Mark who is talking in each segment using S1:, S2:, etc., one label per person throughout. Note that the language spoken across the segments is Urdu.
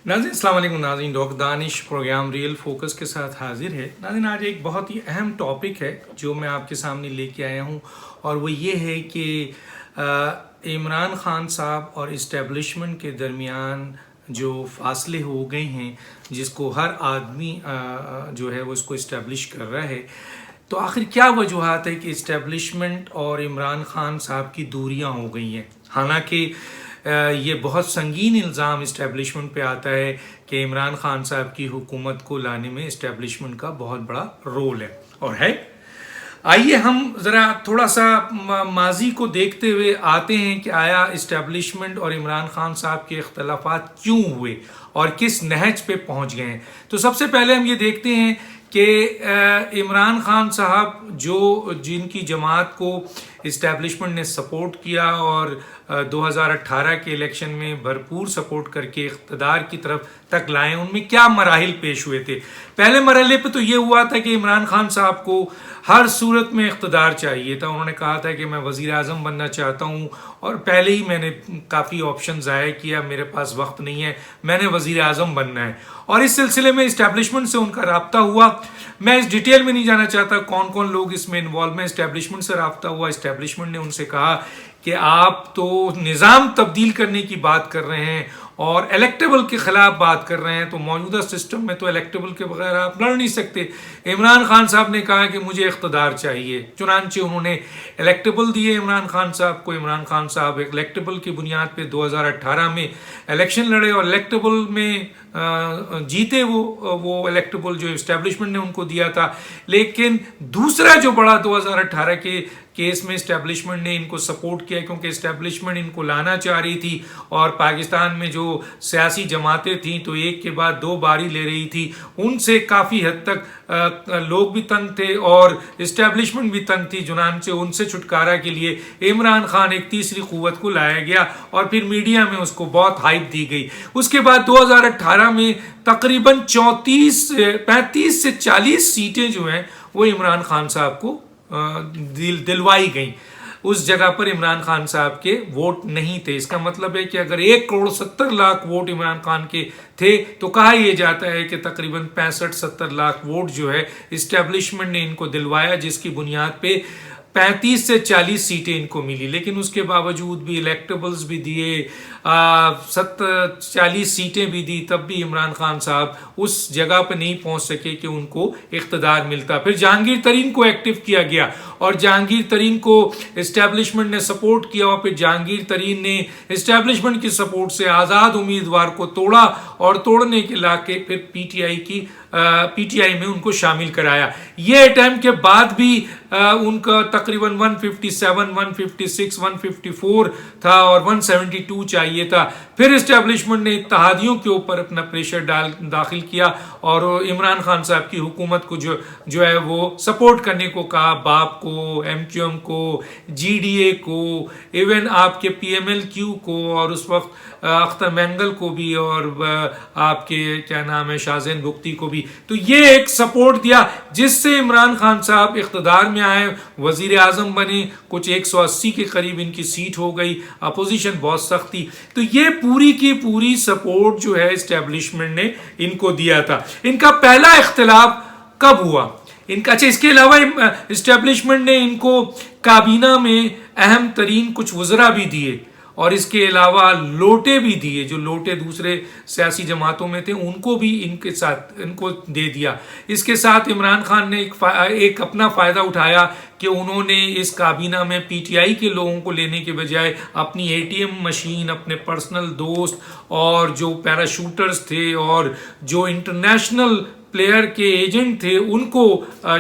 S1: ناظرین السلام علیکم ناظرین، ڈاکٹر دانش پروگرام ریئل فوکس کے ساتھ حاضر ہے۔ ناظرین آج ایک بہت ہی اہم ٹاپک ہے جو میں آپ کے سامنے لے کے آیا ہوں، اور وہ یہ ہے کہ عمران خان صاحب اور اسٹیبلشمنٹ کے درمیان جو فاصلے ہو گئے ہیں، جس کو ہر آدمی جو ہے وہ اس کو اسٹیبلش کر رہا ہے، تو آخر کیا وجوہات ہے کہ اسٹیبلشمنٹ اور عمران خان صاحب کی دوریاں ہو گئی ہیں؟ حالانکہ یہ بہت سنگین الزام اسٹیبلشمنٹ پہ آتا ہے کہ عمران خان صاحب کی حکومت کو لانے میں اسٹیبلشمنٹ کا بہت بڑا رول ہے اور ہے۔ آئیے ہم ذرا تھوڑا سا ماضی کو دیکھتے ہوئے آتے ہیں کہ آیا اسٹیبلشمنٹ اور عمران خان صاحب کے اختلافات کیوں ہوئے اور کس نہج پہ پہنچ گئے ہیں۔ تو سب سے پہلے ہم یہ دیکھتے ہیں کہ عمران خان صاحب جن کی جماعت کو اسٹیبلشمنٹ نے سپورٹ کیا اور 2018 کے الیکشن میں بھرپور سپورٹ کر کے اقتدار کی طرف تک لائے، ان میں کیا مراحل پیش ہوئے تھے۔ پہلے مرحلے پہ تو یہ ہوا تھا کہ عمران خان صاحب کو ہر صورت میں اقتدار چاہیے تھا۔ انہوں نے کہا تھا کہ میں وزیر اعظم بننا چاہتا ہوں، اور پہلے ہی میں نے کافی آپشن ضائع کیا، میرے پاس وقت نہیں ہے، میں نے وزیر اعظم بننا ہے۔ اور اس سلسلے میں اسٹیبلشمنٹ سے ان کا رابطہ ہوا۔ میں اس ڈیٹیل میں نہیں جانا چاہتا کون کون لوگ اس میں انوالو ہیں۔ اسٹیبلشمنٹ سے رابطہ ہوا، اسٹیبلشمنٹ نے ان سے کہا کہ آپ تو نظام تبدیل کرنے کی بات کر رہے ہیں اور الیکٹیبل کے خلاف بات کر رہے ہیں، تو موجودہ سسٹم میں تو الیکٹیبل کے بغیر آپ لڑ نہیں سکتے۔ عمران خان صاحب نے کہا کہ مجھے اقتدار چاہیے، چنانچہ انہوں نے الیکٹیبل دیے عمران خان صاحب کو۔ عمران خان صاحب الیکٹیبل کی بنیاد پہ 2018 میں الیکشن لڑے اور الیکٹیبل میں جیتے۔ وہ الیکٹیبل جو اسٹیبلشمنٹ نے ان کو دیا تھا، لیکن دوسرا جو بڑا 2018 کے کیس میں اسٹیبلشمنٹ نے ان کو سپورٹ کیا، کیونکہ اسٹیبلشمنٹ ان کو لانا چاہ رہی تھی، اور پاکستان میں جو سیاسی جماعتیں تھیں تو ایک کے بعد دو باری لے رہی تھی، ان سے کافی حد تک لوگ بھی تنگ تھے اور اسٹیبلشمنٹ بھی تنگ تھی۔ چنانچہ ان سے چھٹکارا کے لیے عمران خان ایک تیسری قوت کو لایا گیا اور پھر میڈیا میں اس کو بہت ہائپ دی گئی۔ اس کے بعد 2018 میں تقریباً 35 سے 40 سیٹیں جو ہیں وہ عمران خان صاحب کو دلوائی گئیں۔ اس جگہ پر عمران خان صاحب کے ووٹ نہیں تھے۔ اس کا مطلب ہے کہ اگر 1,70,00,000 ووٹ عمران خان کے تھے تو کہا یہ جاتا ہے کہ تقریباً 65-70 لاکھ ووٹ جو ہے اسٹیبلشمنٹ نے ان کو دلوایا، جس کی بنیاد پہ 35 سے 40 سیٹیں ان کو ملی۔ لیکن اس کے باوجود بھی الیکٹیبلز بھی دیے، 40 سیٹیں بھی دی، تب بھی عمران خان صاحب اس جگہ پہ نہیں پہنچ سکے کہ ان کو اقتدار ملتا۔ پھر جہانگیر ترین کو ایکٹیو کیا گیا اور جہانگیر ترین کو اسٹیبلشمنٹ نے سپورٹ کیا، اور پھر جہانگیر ترین نے اسٹیبلشمنٹ کی سپورٹ سے آزاد امیدوار کو توڑا اور توڑنے کے لا کے پھر پی ٹی آئی میں ان کو شامل کرایا۔ یہ اٹیمپٹ کے بعد بھی ان کا تقریباً 157، 156، 154 تھا اور 172 چاہیے تھا۔ پھر اسٹیبلشمنٹ نے اتحادیوں کے اوپر اپنا پریشر داخل کیا اور عمران خان صاحب کی حکومت کو جو ہے وہ سپورٹ کرنے کو کہا، باپ کو، ایم کیو ایم کو، جی ڈی اے کو، ایون آپ کے پی ایم ایل کیو کو، اور اس وقت اختر مینگل کو بھی، اور آپ کے کیا نام ہے شاہزین بگٹی کو بھی۔ تو یہ ایک سپورٹ دیا جس سے عمران خان صاحب اقتدار میں آئے، وزیر اعظم بنے، کچھ 180 کے قریب ان کی سیٹ ہو گئی، اپوزیشن بہت سخت تھی۔ تو یہ پوری کی پوری سپورٹ جو ہے اسٹیبلشمنٹ نے ان کو دیا تھا۔ ان کا پہلا اختلاف کب ہوا؟ اچھا، اس کے علاوہ اسٹیبلشمنٹ نے ان کو کابینہ میں اہم ترین کچھ وزراء بھی دیے، اور اس کے علاوہ لوٹے بھی دیے، جو لوٹے دوسرے سیاسی جماعتوں میں تھے ان کو بھی ان کو دے دیا۔ اس کے ساتھ عمران خان نے ایک اپنا فائدہ اٹھایا کہ انہوں نے اس کابینہ میں پی ٹی آئی کے لوگوں کو لینے کے بجائے اپنی اے ٹی ایم مشین، اپنے پرسنل دوست اور جو پیراشوٹرز تھے اور جو انٹرنیشنل پلیئر کے ایجنٹ تھے ان کو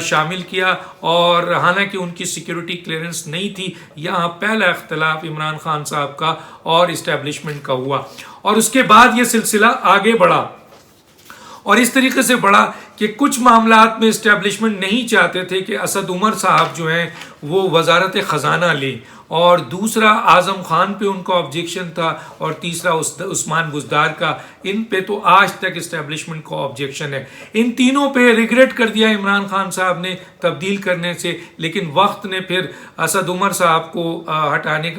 S1: شامل کیا، اور حالانکہ ان کی سیکیورٹی کلیئرنس نہیں تھی۔ یہاں پہلا اختلاف عمران خان صاحب کا اور اسٹیبلشمنٹ کا ہوا، اور اس کے بعد یہ سلسلہ آگے بڑھا، اور اس طریقے سے بڑھا کہ کچھ معاملات میں اسٹیبلشمنٹ نہیں چاہتے تھے کہ اسد عمر صاحب جو ہیں وہ وزارت خزانہ لیں، اور دوسرا اعظم خان پہ ان کا آبجیکشن تھا، اور تیسرا عثمان بزدار کا. ان پہ تو آج تک اسٹیبلشمنٹ کا آبجیکشن ہے. ان تینوں پہ ریگریٹ کر دیا عمران خان صاحب نے تبدیل کرنے سے، لیکن وقت نے پھر اسد عمر صاحب کو ہٹانے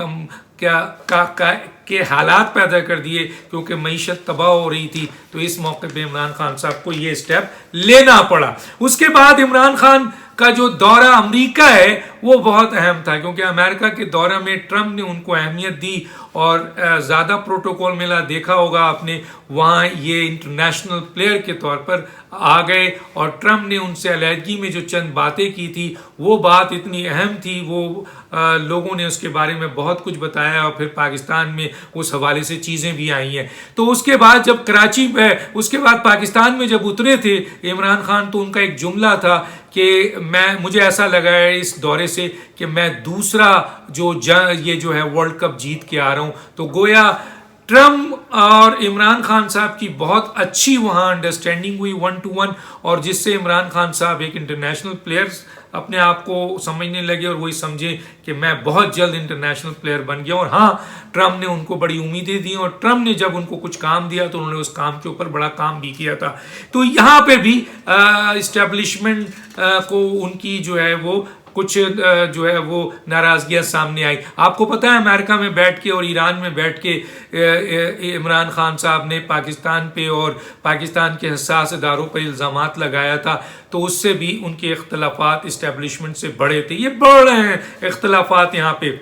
S1: کے حالات پیدا کر دیے، کیونکہ معیشت تباہ ہو رہی تھی. تو اس موقع پہ عمران خان صاحب کو یہ اسٹیپ لینا پڑا. اس کے بعد عمران خان کا جو دورہ امریکہ ہے وہ بہت اہم تھا، کیونکہ امریکہ کے دورہ میں ٹرمپ نے ان کو اہمیت دی اور زیادہ پروٹوکول ملا. دیکھا ہوگا آپ نے، وہاں یہ انٹرنیشنل پلیئر کے طور پر آ گئے، اور ٹرمپ نے ان سے علیحدگی میں جو چند باتیں کی تھی وہ بات اتنی اہم تھی، وہ لوگوں نے اس کے بارے میں بہت کچھ بتایا، اور پھر پاکستان میں اس حوالے سے چیزیں بھی آئی ہیں. تو اس کے بعد جب کراچی میں، اس کے بعد پاکستان میں جب اترے تھے عمران خان، تو ان کا ایک جملہ تھا کہ مجھے ایسا لگا ہے اس دورے سے کہ میں دوسرا یہ جو ہے ورلڈ کپ جیت کے آ رہا ہوں. تو گویا ٹرمپ اور عمران خان صاحب کی بہت اچھی وہاں انڈرسٹینڈنگ ہوئی 1 to 1، اور جس سے عمران خان صاحب ایک انٹرنیشنل پلیئر اپنے آپ کو سمجھنے لگے، اور وہی سمجھے کہ میں بہت جلد انٹرنیشنل پلیئر بن گیا. اور ہاں، ٹرمپ نے ان کو بڑی امیدیں دی، اور ٹرمپ نے جب ان کو کچھ کام دیا تو انہوں نے اس کام کے اوپر بڑا کام بھی کیا تھا. تو یہاں پہ بھی اسٹیبلشمنٹ کو ان کی جو ہے وہ کچھ جو ہے وہ ناراضگیاں سامنے آئی. آپ کو پتہ ہے امریکہ میں بیٹھ کے اور ایران میں بیٹھ کے عمران خان صاحب نے پاکستان پہ اور پاکستان کے حساس اداروں پر الزامات لگایا تھا، تو اس سے بھی ان کے اختلافات اسٹیبلشمنٹ سے بڑے تھے. یہ بڑھ رہے ہیں اختلافات یہاں پہ.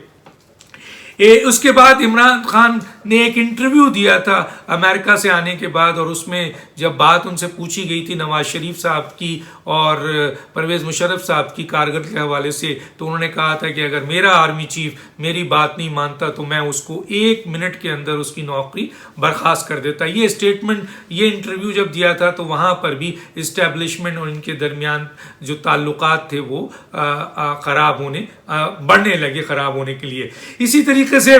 S1: اس کے بعد عمران خان نے ایک انٹرویو دیا تھا امریکہ سے آنے کے بعد، اور اس میں جب بات ان سے پوچھی گئی تھی نواز شریف صاحب کی اور پرویز مشرف صاحب کی کارگل کے حوالے سے، تو انہوں نے کہا تھا کہ اگر میرا آرمی چیف میری بات نہیں مانتا تو میں اس کو 1 منٹ کے اندر اس کی نوکری برخاست کر دیتا. یہ اسٹیٹمنٹ، یہ انٹرویو جب دیا تھا تو وہاں پر بھی اسٹیبلشمنٹ اور ان کے درمیان جو تعلقات تھے وہ بڑھنے لگے، خراب ہونے کے لیے. اسی طریقے سے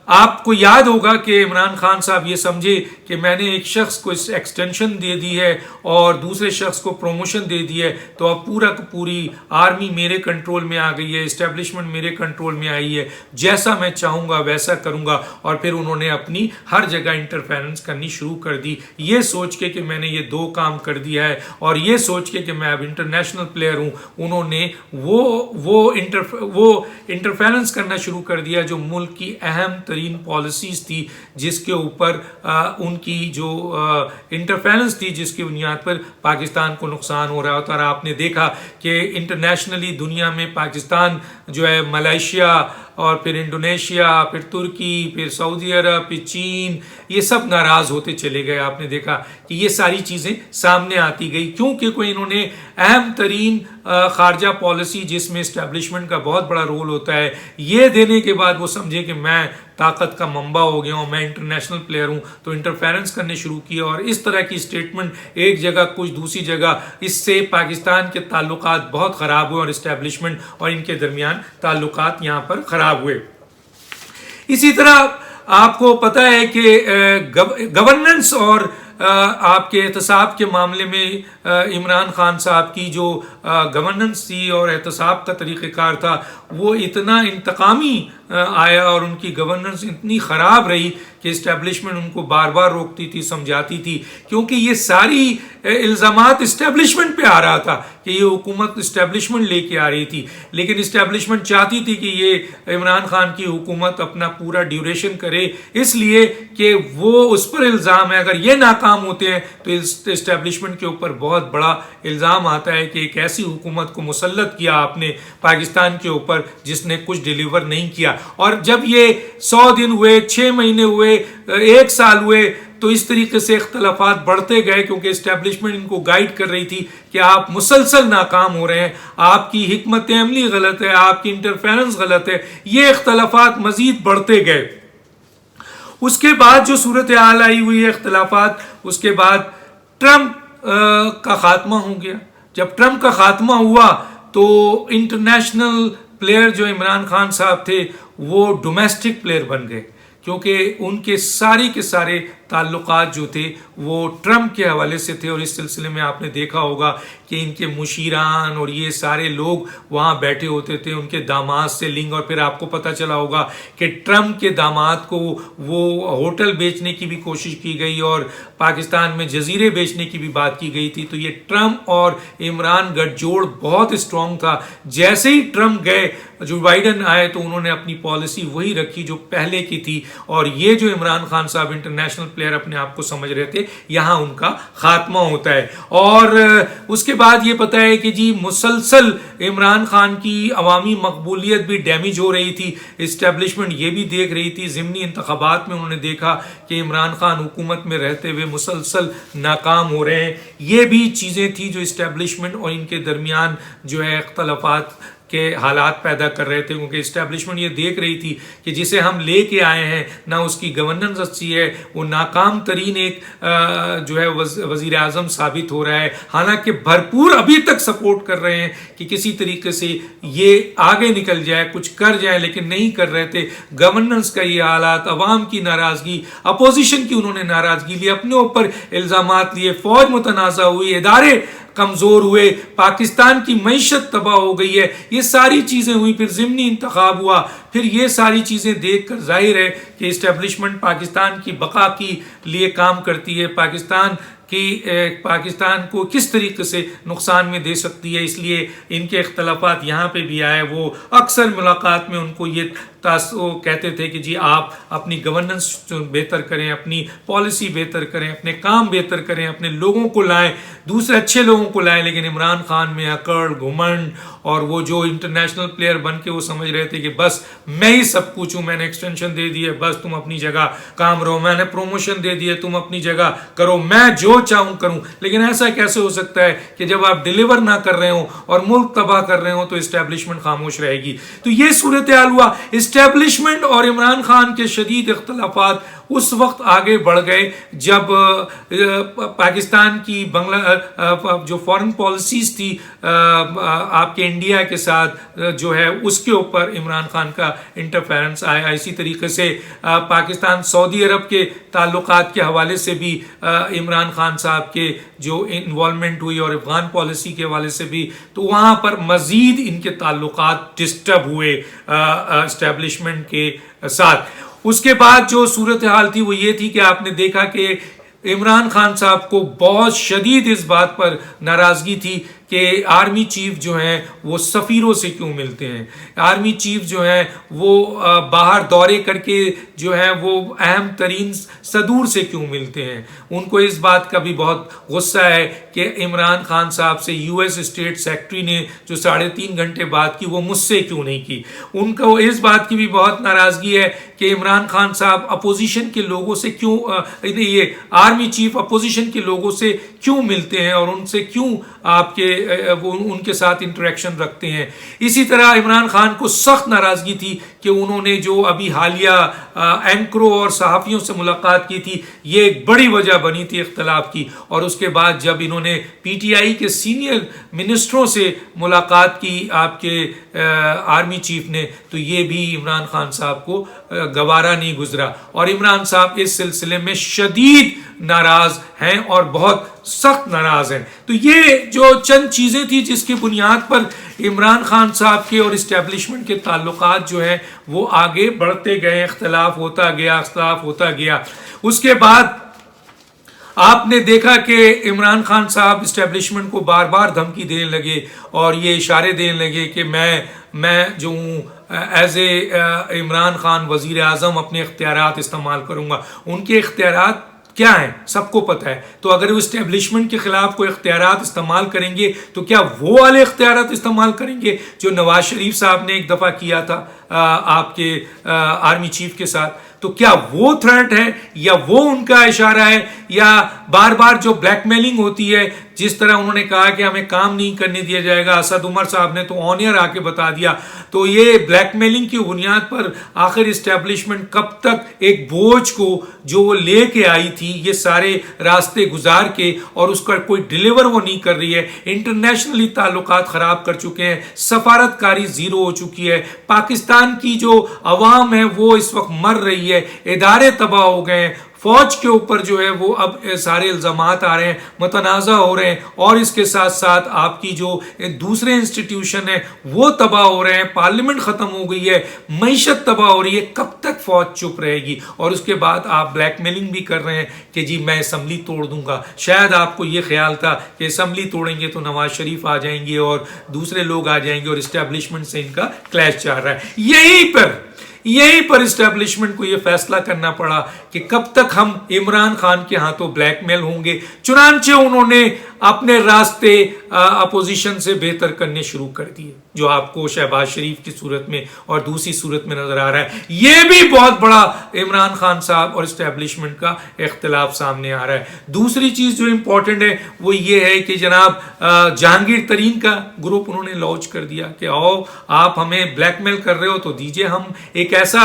S1: آپ کو یاد ہوگا کہ عمران خان صاحب یہ سمجھے کہ میں نے ایک شخص کو ایکسٹینشن دے دی ہے اور دوسرے شخص کو پروموشن دے دی ہے، تو اب پوری آرمی میرے کنٹرول میں آ گئی ہے، اسٹیبلشمنٹ میرے کنٹرول میں آئی ہے، جیسا میں چاہوں گا ویسا کروں گا. اور پھر انہوں نے اپنی ہر جگہ انٹرفیرنس کرنی شروع کر دی، یہ سوچ کے کہ میں نے یہ 2 کام کر دیا ہے، اور یہ سوچ کے کہ میں اب انٹرنیشنل پلیئر ہوں. انہوں نے وہ انٹرفیرنس کرنا شروع کر دیا جو ملک کی اہم ترین پالیسیز تھی، جس کے اوپر ان کی جو انٹرفیرنس تھی، جس کی بنیاد پر پاکستان کو نقصان ہو رہا ہوتا. اور آپ نے دیکھا کہ انٹرنیشنلی دنیا میں پاکستان جو ہے ملائیشیا اور پھر انڈونیشیا، پھر ترکی، پھر سعودی عرب، پھر چین، یہ سب ناراض ہوتے چلے گئے. آپ نے دیکھا کہ یہ ساری چیزیں سامنے آتی گئی، کیونکہ کوئی انہوں نے اہم ترین خارجہ پالیسی جس میں اسٹیبلشمنٹ کا بہت بڑا رول ہوتا ہے، یہ دینے کے بعد وہ سمجھے کہ میں طاقت کا منبع ہو گیا ہوں، میں انٹرنیشنل پلیئر ہوں، تو انٹرفیرنس کرنے شروع کیا. اور اس طرح کی اسٹیٹمنٹ ایک جگہ کچھ دوسری جگہ، اس سے پاکستان کے تعلقات بہت خراب ہوئے اور اسٹیبلشمنٹ اور ان کے درمیان تعلقات یہاں پر خراب ہوئے. اسی طرح آپ کو پتہ ہے کہ گورننس اور آپ کے احتساب کے معاملے میں عمران خان صاحب کی جو گورننس تھی اور احتساب کا طریقہ کار تھا وہ اتنا انتقامی آیا، اور ان کی گورننس اتنی خراب رہی کہ اسٹیبلشمنٹ ان کو بار بار روکتی تھی، سمجھاتی تھی، کیونکہ یہ ساری الزامات اسٹیبلشمنٹ پہ آ رہا تھا کہ یہ حکومت اسٹیبلشمنٹ لے کے آ رہی تھی. لیکن اسٹیبلشمنٹ چاہتی تھی کہ یہ عمران خان کی حکومت اپنا پورا ڈیوریشن کرے، اس لیے کہ وہ اس پر الزام ہے اگر یہ ناکام ہوتے ہیں تو اسٹیبلشمنٹ کے اوپر بہت بڑا الزام آتا ہے کہ ایک ایسی حکومت کو مسلط کیا آپ نے پاکستان کے اوپر جس نے کچھ ڈیلیور نہیں کیا. اور جب یہ 100 دن ہوئے، 6 مہینے ہوئے، 1 سال ہوئے، تو اس طریقے سے اختلافات بڑھتے گئے، کیونکہ اسٹیبلشمنٹ ان کو گائیڈ کر رہی تھی کہ آپ مسلسل ناکام ہو رہے ہیں، آپ کی حکمت عملی غلط ہے، آپ کی انٹرفیرنس غلط ہے. یہ اختلافات مزید بڑھتے گئے. اس کے بعد جو صورتحال آئی ہوئی ہے اختلافات، اس کے بعد ٹرمپ کا خاتمہ ہو گیا. جب ٹرمپ کا خاتمہ ہوا تو انٹرنیشنل پلیئر جو عمران خان صاحب تھے وہ ڈومیسٹک پلیئر بن گئے، کیونکہ ان کے سارے تعلقات جو تھے وہ ٹرمپ کے حوالے سے تھے، اور اس سلسلے میں آپ نے دیکھا ہوگا کہ ان کے مشیران اور یہ سارے لوگ وہاں بیٹھے ہوتے تھے، ان کے داماد سے لنک، اور پھر آپ کو پتہ چلا ہوگا کہ ٹرمپ کے داماد کو وہ ہوٹل بیچنے کی بھی کوشش کی گئی اور پاکستان میں جزیرے بیچنے کی بھی بات کی گئی تھی۔ تو یہ ٹرمپ اور عمران گٹھ جوڑ بہت اسٹرانگ تھا۔ جیسے ہی ٹرمپ گئے، جو بائیڈن آئے، تو انہوں نے اپنی پالیسی وہی رکھی جو پہلے کی تھی، اور یہ جو عمران خان صاحب انٹرنیشنل پلیئر اپنے آپ کو سمجھ رہے تھے، یہاں ان کا خاتمہ ہوتا ہے۔ اور اس کے بعد یہ پتہ ہے کہ جی مسلسل عمران خان کی عوامی مقبولیت بھی ڈیمیج ہو رہی تھی، اسٹیبلشمنٹ یہ بھی دیکھ رہی تھی۔ ضمنی انتخابات میں انہوں نے دیکھا کہ عمران خان حکومت میں رہتے ہوئے مسلسل ناکام ہو رہے ہیں۔ یہ بھی چیزیں تھیں جو اسٹیبلشمنٹ اور ان کے درمیان جو ہے اختلافات کے حالات پیدا کر رہے تھے، کیونکہ اسٹیبلشمنٹ یہ دیکھ رہی تھی کہ جسے ہم لے کے آئے ہیں نہ اس کی گورننس اچھی ہے، وہ ناکام ترین ایک جو ہے وزیر اعظم ثابت ہو رہا ہے، حالانکہ بھرپور ابھی تک سپورٹ کر رہے ہیں کہ کسی طریقے سے یہ آگے نکل جائے، کچھ کر جائے، لیکن نہیں کر رہے تھے۔ گورننس کا یہ حالات، عوام کی ناراضگی، اپوزیشن کی انہوں نے ناراضگی لی، اپنے اوپر الزامات لیے، فوج متنازع ہوئی، ادارے کمزور ہوئے، پاکستان کی معیشت تباہ ہو گئی ہے، یہ ساری چیزیں ہوئی، پھر ضمنی انتخاب ہوا، پھر یہ ساری چیزیں دیکھ کر ظاہر ہے کہ اسٹیبلشمنٹ پاکستان کی بقا کی لیے کام کرتی ہے، پاکستان کو کس طریقے سے نقصان میں دے سکتی ہے۔ اس لیے ان کے اختلافات یہاں پہ بھی آئے۔ وہ اکثر ملاقات میں ان کو یہ کہتے تھے کہ جی آپ اپنی گورننس بہتر کریں، اپنی پالیسی بہتر کریں، اپنے کام بہتر کریں، اپنے لوگوں کو لائیں، دوسرے اچھے لوگوں کو لائیں۔ لیکن عمران خان میں اکڑ، گھمنڈ، اور وہ جو انٹرنیشنل پلیئر بن کے وہ سمجھ رہے تھے کہ بس میں ہی سب کچھ ہوں، میں نے ایکسٹینشن دے دی ہے، بس تم اپنی جگہ کام رہو، میں نے پروموشن دے دی ہے، تم اپنی جگہ کرو، میں جو چاہوں کروں۔ لیکن ایسا کیسے ہو سکتا ہے کہ جب آپ ڈیلیور نہ کر رہے ہوں اور ملک تباہ کر رہے ہوں تو اسٹیبلشمنٹ خاموش رہے گی؟ تو یہ صورتحال ہوا۔ اسٹیبلشمنٹ اور عمران خان کے شدید اختلافات اس وقت آگے بڑھ گئے جب پاکستان کی جو فارن پالیسیز تھی آپ کے انڈیا کے ساتھ جو ہے اس کے اوپر عمران خان کا انٹرفیرنس آیا۔ اسی طریقے سے پاکستان سعودی عرب کے تعلقات کے حوالے سے بھی عمران خان صاحب کے جو انوالومنٹ ہوئی، اور افغان پالیسی کے حوالے سے بھی، تو وہاں پر مزید ان کے تعلقات ڈسٹرب ہوئے اسٹیبلشمنٹ کے ساتھ۔ اس کے بعد جو صورتحال تھی وہ یہ تھی کہ آپ نے دیکھا کہ عمران خان صاحب کو بہت شدید اس بات پر ناراضگی تھی کہ آرمی چیف جو ہیں وہ سفیروں سے کیوں ملتے ہیں، آرمی چیف جو ہیں وہ باہر دورے کر کے جو ہیں وہ اہم ترین صدور سے کیوں ملتے ہیں۔ ان کو اس بات کا بھی بہت غصہ ہے کہ عمران خان صاحب سے یو ایس اسٹیٹ سیکرٹری نے جو 3.5 گھنٹے بات کی وہ مجھ سے کیوں نہیں کی۔ ان کو اس بات کی بھی بہت ناراضگی ہے کہ عمران خان صاحب اپوزیشن کے لوگوں سے کیوں، یہ آرمی چیف اپوزیشن کے لوگوں سے کیوں ملتے ہیں اور ان سے کیوں آپ کے وہ ان کے ساتھ انٹریکشن رکھتے ہیں۔ اسی طرح عمران خان کو سخت ناراضگی تھی کہ انہوں نے جو ابھی حالیہ اینکروں اور صحافیوں سے ملاقات کی تھی، یہ ایک بڑی وجہ بنی تھی اختلاف کی۔ اور اس کے بعد جب انہوں نے پی ٹی آئی کے سینئر منسٹروں سے ملاقات کی آپ کے آرمی چیف نے، تو یہ بھی عمران خان صاحب کو گوارا نہیں گزرا، اور عمران صاحب اس سلسلے میں شدید ناراض ہیں اور بہت سخت ناراض ہیں۔ تو یہ جو چند چیزیں تھی جس کی بنیاد پر عمران خان صاحب کے اور اسٹیبلشمنٹ کے تعلقات جو ہیں وہ آگے بڑھتے گئے، اختلاف ہوتا گیا۔ اس کے بعد آپ نے دیکھا کہ عمران خان صاحب اسٹیبلشمنٹ کو بار بار دھمکی دینے لگے اور یہ اشارے دینے لگے کہ میں جو ہوں ایز اے عمران خان وزیر اعظم اپنے اختیارات استعمال کروں گا۔ ان کے اختیارات کیا ہیں سب کو پتہ ہے، تو اگر وہ اسٹیبلشمنٹ کے خلاف کوئی اختیارات استعمال کریں گے تو کیا وہ والے اختیارات استعمال کریں گے جو نواز شریف صاحب نے ایک دفعہ کیا تھا آپ کے آرمی چیف کے ساتھ؟ تو کیا وہ تھریٹ ہے یا وہ ان کا اشارہ ہے، یا بار بار جو بلیک میلنگ ہوتی ہے، جس طرح انہوں نے کہا کہ ہمیں کام نہیں کرنے دیا جائے گا، اسد عمر صاحب نے تو آن ایئر آ کے بتا دیا، تو یہ بلیک میلنگ کی بنیاد پر آخر اسٹیبلشمنٹ کب تک ایک بوجھ کو جو وہ لے کے آئی تھی یہ سارے راستے گزار کے، اور اس کا کوئی ڈیلیور وہ نہیں کر رہی ہے، انٹرنیشنلی تعلقات خراب کر چکے ہیں، سفارت کاری زیرو ہو چکی ہے، پاکستان کی جو عوام ہے وہ اس وقت مر رہی ہے، ادارے تباہ ہو گئے ہیں، فوج کے اوپر جو ہے وہ اب سارے الزامات آ رہے ہیں، متنازع ہو رہے ہیں، اور اس کے ساتھ ساتھ آپ کی جو دوسرے انسٹیٹیوشن ہیں وہ تباہ ہو رہے ہیں، پارلیمنٹ ختم ہو گئی ہے، معیشت تباہ ہو رہی ہے. کب تک فوج چپ رہے گی؟ اور اس کے بعد آپ بلیک میلنگ بھی کر رہے ہیں کہ جی میں اسمبلی توڑ دوں گا. شاید آپ کو یہ خیال تھا کہ اسمبلی توڑیں گے تو نواز شریف آ جائیں گے اور دوسرے لوگ آ جائیں گے اور اسٹیبلشمنٹ سے ان کا کلیش چل رہا ہے. یہیں پر اسٹیبلشمنٹ کو یہ فیصلہ کرنا پڑا کہ کب تک ہم عمران خان کے ہاتھوں بلیک میل ہوں گے. چنانچہ انہوں نے اپنے راستے اپوزیشن سے بہتر کرنے شروع کر دیے، جو آپ کو شہباز شریف کی صورت میں اور دوسری صورت میں نظر آ رہا ہے. یہ بھی بہت بڑا عمران خان صاحب اور اسٹیبلشمنٹ کا اختلاف سامنے آ رہا ہے. دوسری چیز جو امپورٹنٹ ہے وہ یہ ہے کہ جناب جہانگیر ترین کا گروپ انہوں نے لانچ کر دیا کہ آؤ آپ ہمیں بلیک میل کر رہے ہو تو دیجئے، ہم ایک ایسا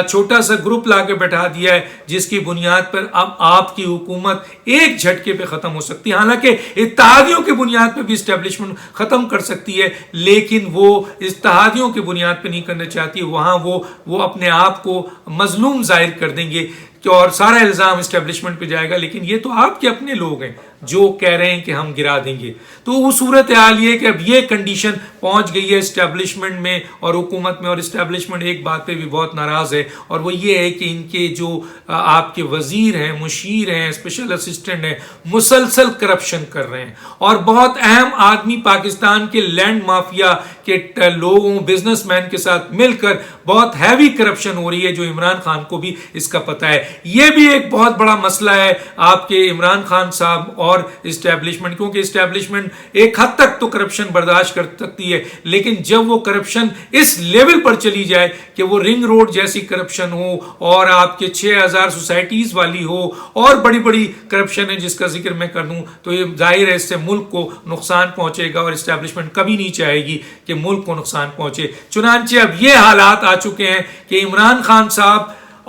S1: چھوٹا سا گروپ لا کے بٹھا دیا ہے جس کی بنیاد پر اب آپ کی حکومت ایک جھٹکے پہ ختم ہو سکتی ہے. حالانکہ اتحادیوں کی بنیاد پہ بھی اسٹیبلشمنٹ ختم کر سکتی ہے، لیکن وہ اتحادیوں کی بنیاد پہ نہیں کرنا چاہتی. وہاں وہ اپنے آپ کو مظلوم ظاہر کر دیں گے اور سارا الزام اسٹیبلشمنٹ پہ جائے گا. لیکن یہ تو آپ کے اپنے لوگ ہیں جو کہہ رہے ہیں کہ ہم گرا دیں گے. تو وہ صورتحال یہ کہ اب یہ کنڈیشن پہنچ گئی ہے اسٹیبلشمنٹ میں اور حکومت میں، اور اسٹیبلشمنٹ ایک بات پہ بھی بہت ناراض ہے، اور وہ یہ ہے کہ ان کے جو آپ کے وزیر ہیں، مشیر ہیں، اسپیشل اسسٹنٹ ہیں، مسلسل کرپشن کر رہے ہیں. اور بہت اہم آدمی پاکستان کے لینڈ مافیا کے لوگوں، بزنس مین کے ساتھ مل کر بہت ہیوی کرپشن ہو رہی ہے، جو عمران خان کو بھی اس کا پتہ ہے. یہ بھی ایک بہت بڑا مسئلہ ہے آپ کے عمران خان صاحب اور اسٹیبلشمنٹ، کیونکہ اسٹیبلشمنٹ ایک حد تک تو کرپشن برداشت کر سکتی ہے، لیکن جب وہ کرپشن اس لیول پر چلی جائے کہ وہ رنگ روڈ جیسی کرپشن ہو اور آپ کے 6000 سوسائٹیز والی ہو اور بڑی بڑی کرپشن ہے جس کا ذکر میں کر دوں، تو یہ ظاہر ہے اس سے ملک کو نقصان پہنچے گا، اور اسٹیبلشمنٹ کبھی نہیں چاہے گی کہ ملک کو نقصان پہنچے. چنانچہ اب یہ حالات آ چکے ہیں کہ عمران خان صاحب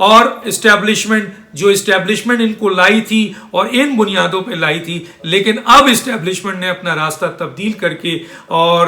S1: اور اسٹیبلشمنٹ ان کو لائی تھی اور ان بنیادوں پہ لائی تھی، لیکن اب اسٹیبلشمنٹ نے اپنا راستہ تبدیل کر کے اور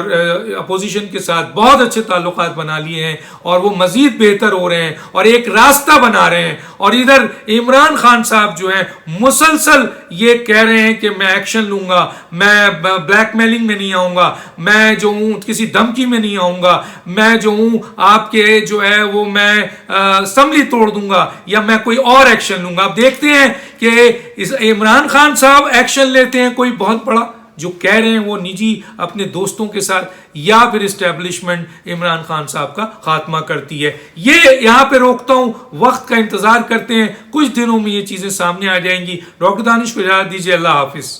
S1: اپوزیشن کے ساتھ بہت اچھے تعلقات بنا لیے ہیں، اور وہ مزید بہتر ہو رہے ہیں اور ایک راستہ بنا رہے ہیں. اور ادھر عمران خان صاحب جو ہیں مسلسل یہ کہہ رہے ہیں کہ میں ایکشن لوں گا، میں بلیک میلنگ میں نہیں آؤں گا، میں جو ہوں کسی دھمکی میں نہیں آؤں گا، میں جو ہوں آپ کے جو ہے وہ میں اسمبلی توڑ دوں گا یا میں کوئی اور ایکشن لوں گا. اب دیکھتے ہیں کہ عمران خان صاحب ایکشن لیتے ہیں کوئی بہت بڑا جو کہہ رہے ہیں وہ نجی اپنے دوستوں کے ساتھ، یا پھر اسٹیبلشمنٹ عمران خان صاحب کا خاتمہ کرتی ہے. یہ یہاں پہ روکتا ہوں، وقت کا انتظار کرتے ہیں، کچھ دنوں میں یہ چیزیں سامنے آ جائیں گی. ڈاکٹر دانش کو اجازت دیجیے، اللہ حافظ.